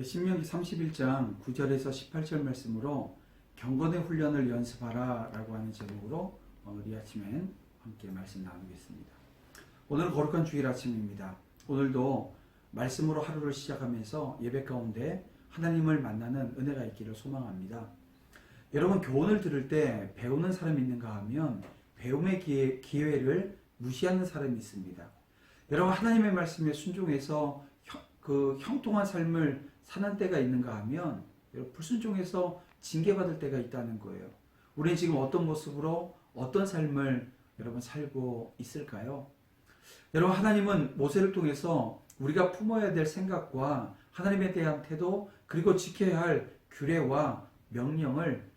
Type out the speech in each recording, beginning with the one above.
신명기 31장 9절에서 18절 말씀으로 경건의 훈련을 연습하라 라고 하는 제목으로 우리 아침엔 함께 말씀 나누겠습니다. 오늘은 거룩한 주일 아침입니다. 오늘도 말씀으로 하루를 시작하면서 예배 가운데 하나님을 만나는 은혜가 있기를 소망합니다. 여러분, 교훈을 들을 때 배우는 사람이 있는가 하면 배움의 기회를 무시하는 사람이 있습니다. 여러분, 하나님의 말씀에 순종해서 형통한 삶을 사는 때가 있는가 하면 불순종해서 징계받을 때가 있다는 거예요. 우리는 지금 어떤 모습으로 어떤 삶을 여러분 살고 있을까요? 여러분, 하나님은 모세를 통해서 우리가 품어야 될 생각과 하나님에 대한 태도, 그리고 지켜야 할 규례와 명령을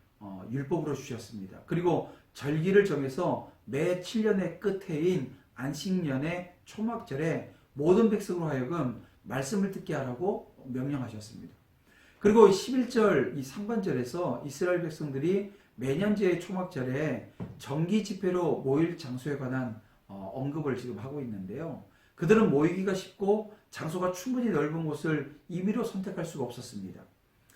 율법으로 주셨습니다. 그리고 절기를 정해서 매 7년의 끝해인 안식년의 초막절에 모든 백성으로 하여금 말씀을 듣게 하라고 명령하셨습니다. 그리고 11절 이 상반절에서 이스라엘 백성들이 매년제의 초막절에 정기 집회로 모일 장소에 관한 언급을 지금 하고 있는데요. 그들은 모이기가 쉽고 장소가 충분히 넓은 곳을 임의로 선택할 수가 없었습니다.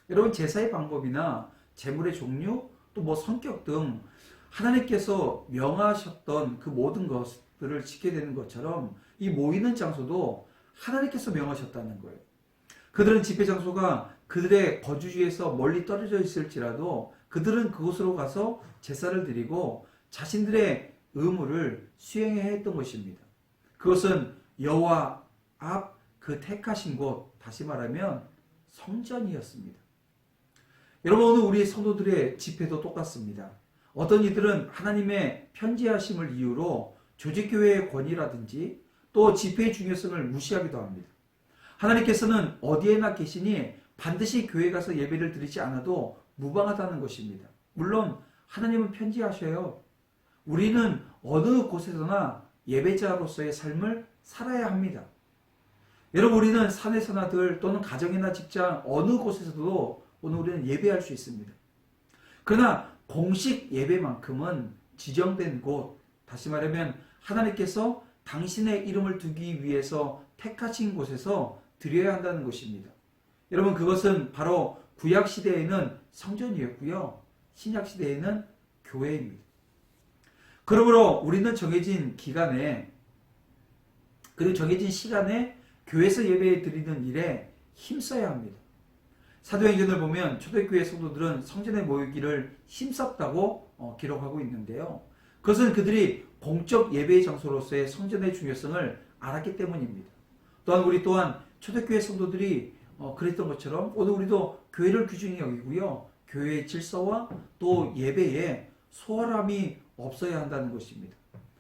여러분, 제사의 방법이나 제물의 종류, 또 성격 등 하나님께서 명하셨던 그 모든 것들을 지켜야 되는 것처럼 이 모이는 장소도 하나님께서 명하셨다는 거예요. 그들은 집회 장소가 그들의 거주지에서 멀리 떨어져 있을지라도 그들은 그곳으로 가서 제사를 드리고 자신들의 의무를 수행해야 했던 것입니다. 그것은 여호와 앞 그 택하신 곳, 다시 말하면 성전이었습니다. 여러분, 오늘 우리 성도들의 집회도 똑같습니다. 어떤 이들은 하나님의 편지하심을 이유로 조직교회의 권위라든지 또 집회의 중요성을 무시하기도 합니다. 하나님께서는 어디에나 계시니 반드시 교회 가서 예배를 드리지 않아도 무방하다는 것입니다. 물론 하나님은 편지하셔요. 우리는 어느 곳에서나 예배자로서의 삶을 살아야 합니다. 여러분, 우리는 산에서나 들 또는 가정이나 직장 어느 곳에서도 오늘 우리는 예배할 수 있습니다. 그러나 공식 예배만큼은 지정된 곳, 다시 말하면 하나님께서 당신의 이름을 두기 위해서 택하신 곳에서 드려야 한다는 것입니다. 여러분, 그것은 바로 구약시대에는 성전이었고요, 신약시대에는 교회입니다. 그러므로 우리는 정해진 기간에 그리고 정해진 시간에 교회에서 예배 드리는 일에 힘써야 합니다. 사도행전을 보면 초대교회 성도들은 성전에 모이기를 힘썼다고 기록하고 있는데요. 그것은 그들이 공적 예배의 장소로서의 성전의 중요성을 알았기 때문입니다. 우리 또한 초대교회 성도들이 그랬던 것처럼 오늘 우리도 교회를 귀중히 여기고요, 교회의 질서와 또 예배에 소홀함이 없어야 한다는 것입니다.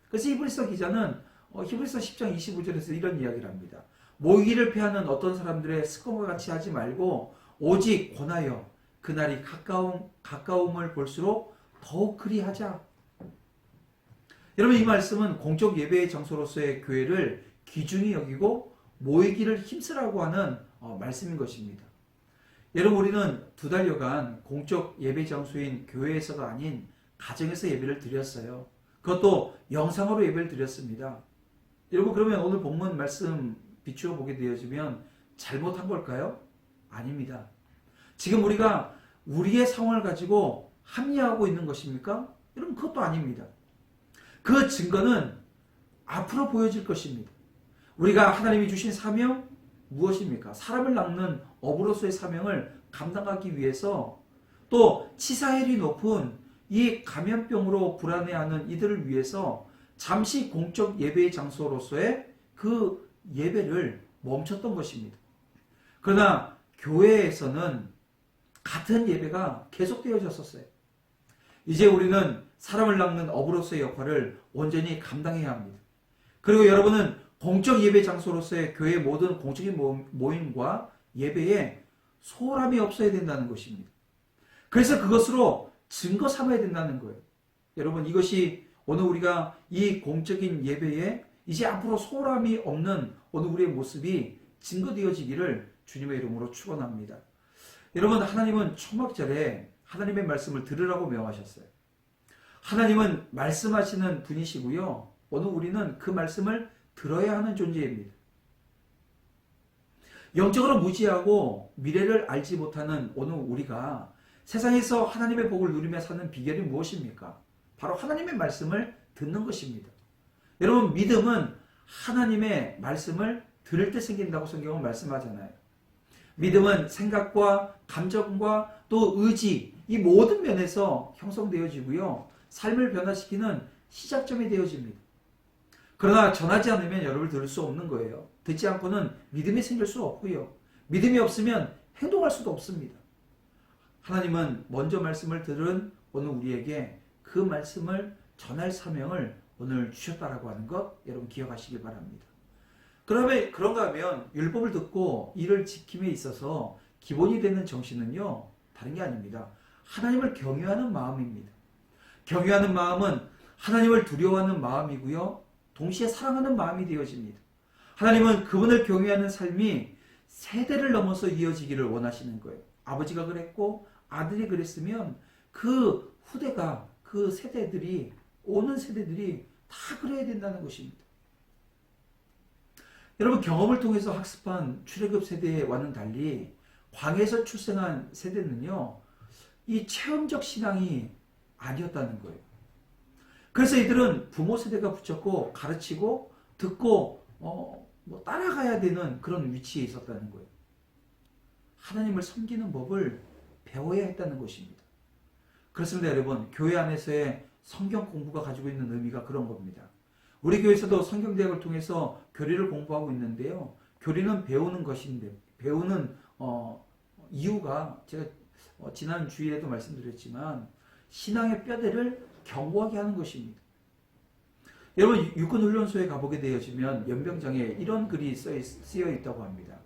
그래서 히브리서 기자는 히브리서 10장 25절에서 이런 이야기를 합니다. 모이기를 피하는 어떤 사람들의 습관과 같이 하지 말고 오직 권하여 그날이 가까움을 볼수록 더욱 그리하자. 여러분, 이 말씀은 공적 예배의 장소로서의 교회를 귀중히 여기고 모이기를 힘쓰라고 하는 말씀인 것입니다. 여러분, 우리는 2달여간 공적 예배 장소인 교회에서가 아닌 가정에서 예배를 드렸어요. 그것도 영상으로 예배를 드렸습니다. 여러분, 그러면 오늘 본문 말씀 비추어 보게 되어지면 잘못한 걸까요? 아닙니다. 지금 우리가 우리의 상황을 가지고 합리화하고 있는 것입니까? 여러분, 그것도 아닙니다. 그 증거는 앞으로 보여질 것입니다. 우리가 하나님이 주신 사명 무엇입니까? 사람을 낚는 어부로서의 사명을 감당하기 위해서, 또 치사율이 높은 이 감염병으로 불안해하는 이들을 위해서 잠시 공적 예배의 장소로서의 그 예배를 멈췄던 것입니다. 그러나 교회에서는 같은 예배가 계속되어졌었어요. 이제 우리는 사람을 낚는 어부로서의 역할을 온전히 감당해야 합니다. 그리고 여러분은 공적 예배 장소로서의 교회의 모든 공적인 모임과 예배에 소홀함이 없어야 된다는 것입니다. 그래서 그것으로 증거 삼아야 된다는 거예요. 여러분, 이것이 오늘 우리가 이 공적인 예배에 이제 앞으로 소홀함이 없는 오늘 우리의 모습이 증거되어지기를 주님의 이름으로 축원합니다. 여러분, 하나님은 초막절에 하나님의 말씀을 들으라고 명하셨어요. 하나님은 말씀하시는 분이시고요, 오늘 우리는 그 말씀을 들어야 하는 존재입니다. 영적으로 무지하고 미래를 알지 못하는 오늘 우리가 세상에서 하나님의 복을 누리며 사는 비결이 무엇입니까? 바로 하나님의 말씀을 듣는 것입니다. 여러분, 믿음은 하나님의 말씀을 들을 때 생긴다고 성경은 말씀하잖아요. 믿음은 생각과 감정과 또 의지, 이 모든 면에서 형성되어지고요. 삶을 변화시키는 시작점이 되어집니다. 그러나 전하지 않으면 여러분을 들을 수 없는 거예요. 듣지 않고는 믿음이 생길 수 없고요. 믿음이 없으면 행동할 수도 없습니다. 하나님은 먼저 말씀을 들은 오늘 우리에게 그 말씀을 전할 사명을 오늘 주셨다라고 하는 것 여러분 기억하시길 바랍니다. 그런가 하면 율법을 듣고 이를 지킴에 있어서 기본이 되는 정신은요, 다른 게 아닙니다. 하나님을 경외하는 마음입니다. 경외하는 마음은 하나님을 두려워하는 마음이고요, 동시에 사랑하는 마음이 되어집니다. 하나님은 그분을 경외하는 삶이 세대를 넘어서 이어지기를 원하시는 거예요. 아버지가 그랬고 아들이 그랬으면 그 후대가, 그 세대들이, 오는 세대들이 다 그래야 된다는 것입니다. 여러분, 경험을 통해서 학습한 출애굽 세대와는 달리 광야에서 출생한 세대는요, 이 체험적 신앙이 아니었다는 거예요. 그래서 이들은 부모 세대가 붙였고 가르치고 듣고 따라가야 되는 그런 위치에 있었다는 거예요. 하나님을 섬기는 법을 배워야 했다는 것입니다. 그렇습니다, 여러분. 교회 안에서의 성경 공부가 가지고 있는 의미가 그런 겁니다. 우리 교회에서도 성경대학을 통해서 교리를 공부하고 있는데요. 교리는 배우는 것인데, 배우는 이유가 제가 지난 주일에도 말씀드렸지만 신앙의 뼈대를 견고하게 하는 것입니다. 여러분, 육군훈련소에 가보게 되어지면 연병장에 이런 글이 쓰여 있다고 합니다.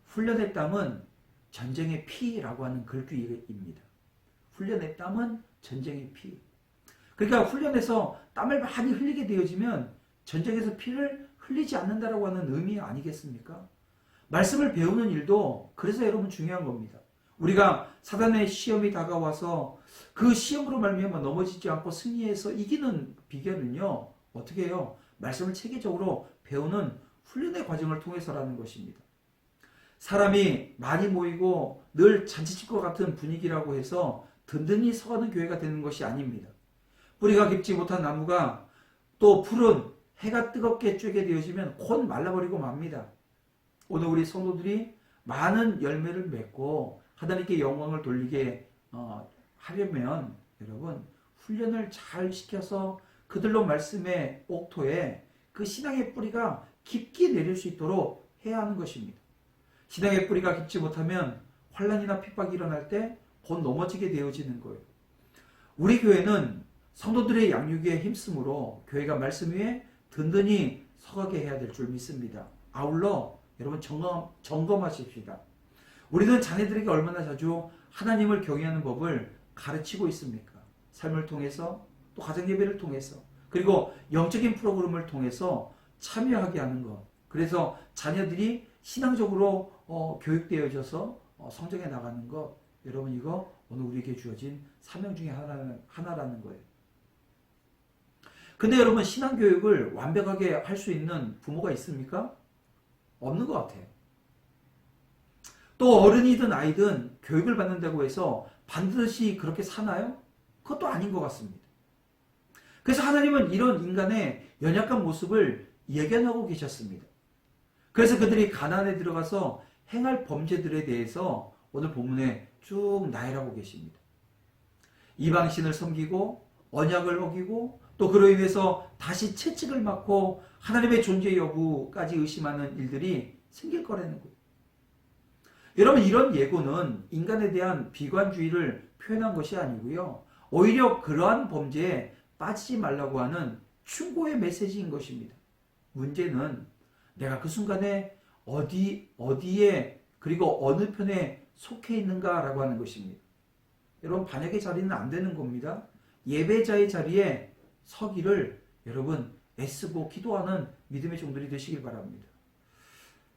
훈련의 땀은 전쟁의 피라고 하는 글귀입니다. 훈련의 땀은 전쟁의 피. 그러니까 훈련에서 땀을 많이 흘리게 되어지면 전쟁에서 피를 흘리지 않는다라고 하는 의미 아니겠습니까? 말씀을 배우는 일도 그래서 여러분 중요한 겁니다. 우리가 사단의 시험이 다가와서 그 시험으로 말미암아 넘어지지 않고 승리해서 이기는 비결은요, 어떻게 해요? 말씀을 체계적으로 배우는 훈련의 과정을 통해서라는 것입니다. 사람이 많이 모이고 늘 잔치집과 같은 분위기라고 해서 든든히 서가는 교회가 되는 것이 아닙니다. 뿌리가 깊지 못한 나무가 또 푸른 해가 뜨겁게 쬐게 되어지면 곧 말라버리고 맙니다. 오늘 우리 성도들이 많은 열매를 맺고 하나님께 영광을 돌리게 하려면 여러분, 훈련을 잘 시켜서 그들로 말씀의 옥토에 그 신앙의 뿌리가 깊게 내릴 수 있도록 해야 하는 것입니다. 신앙의 뿌리가 깊지 못하면 환난이나 핍박이 일어날 때 곧 넘어지게 되어지는 거예요. 우리 교회는 성도들의 양육에 힘쓰므로 교회가 말씀 위에 든든히 서가게 해야 될 줄 믿습니다. 아울러 여러분 점검하십시다. 우리는 자녀들에게 얼마나 자주 하나님을 경외하는 법을 가르치고 있습니까? 삶을 통해서, 또 가정예배를 통해서, 그리고 영적인 프로그램을 통해서 참여하게 하는 것. 그래서 자녀들이 신앙적으로 교육되어져서 성장해 나가는 것. 여러분, 이거 오늘 우리에게 주어진 사명 중에 하나라는 거예요. 근데 여러분, 신앙교육을 완벽하게 할 수 있는 부모가 있습니까? 없는 것 같아요. 또 어른이든 아이든 교육을 받는다고 해서 반드시 그렇게 사나요? 그것도 아닌 것 같습니다. 그래서 하나님은 이런 인간의 연약한 모습을 예견하고 계셨습니다. 그래서 그들이 가나안에 들어가서 행할 범죄들에 대해서 오늘 본문에 쭉 나열하고 계십니다. 이방신을 섬기고 언약을 어기고 또 그로 인해서 다시 채찍을 맞고 하나님의 존재 여부까지 의심하는 일들이 생길 거라는 거예요. 여러분, 이런 예고는 인간에 대한 비관주의를 표현한 것이 아니고요, 오히려 그러한 범죄에 빠지지 말라고 하는 충고의 메시지인 것입니다. 문제는 내가 그 순간에 어디에 그리고 어느 편에 속해 있는가라고 하는 것입니다. 여러분, 반역의 자리는 안 되는 겁니다. 예배자의 자리에 서기를 여러분 애쓰고 기도하는 믿음의 종들이 되시길 바랍니다.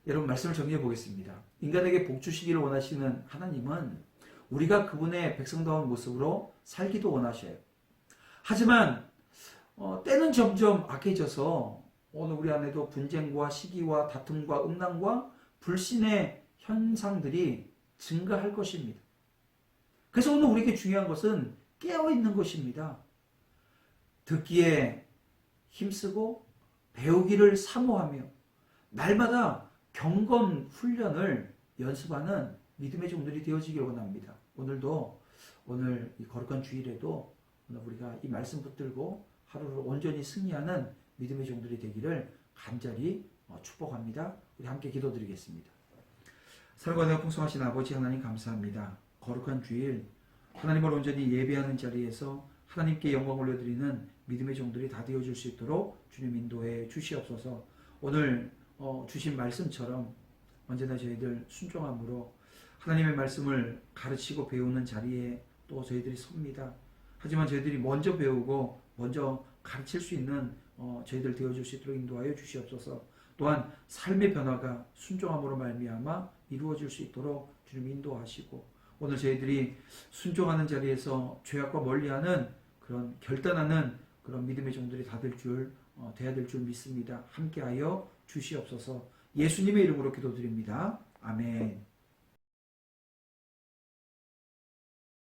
여러분, 말씀을 정리해 보겠습니다. 인간에게 복 주시기를 원하시는 하나님은 우리가 그분의 백성다운 모습으로 살기도 원하셔요. 하지만 때는 점점 악해져서 오늘 우리 안에도 분쟁과 시기와 다툼과 음란과 불신의 현상들이 증가할 것입니다. 그래서 오늘 우리에게 중요한 것은 깨어있는 것입니다. 듣기에 힘쓰고 배우기를 사모하며 날마다 경건 훈련을 연습하는 믿음의 종들이 되어지길 원합니다. 오늘 이 거룩한 주일에도 오늘 우리가 이 말씀 붙들고 하루를 온전히 승리하는 믿음의 종들이 되기를 간절히 축복합니다. 우리 함께 기도드리겠습니다. 살과 풍성하신 아버지 하나님 감사합니다. 거룩한 주일 하나님을 온전히 예배하는 자리에서 하나님께 영광 올려드리는 믿음의 종들이 다 되어줄 수 있도록 주님 인도해 주시옵소서. 오늘 주신 말씀처럼 언제나 저희들 순종함으로 하나님의 말씀을 가르치고 배우는 자리에 또 저희들이 섭니다. 하지만 저희들이 먼저 배우고 먼저 가르칠 수 있는 저희들 되어줄 수 있도록 인도하여 주시옵소서. 또한 삶의 변화가 순종함으로 말미암아 이루어질 수 있도록 주님 인도하시고 오늘 저희들이 순종하는 자리에서 죄악과 멀리하는 그런 결단하는 그런 믿음의 종들이 돼야 될 줄 믿습니다. 함께하여 주시옵소서. 예수님의 이름으로 기도드립니다. 아멘.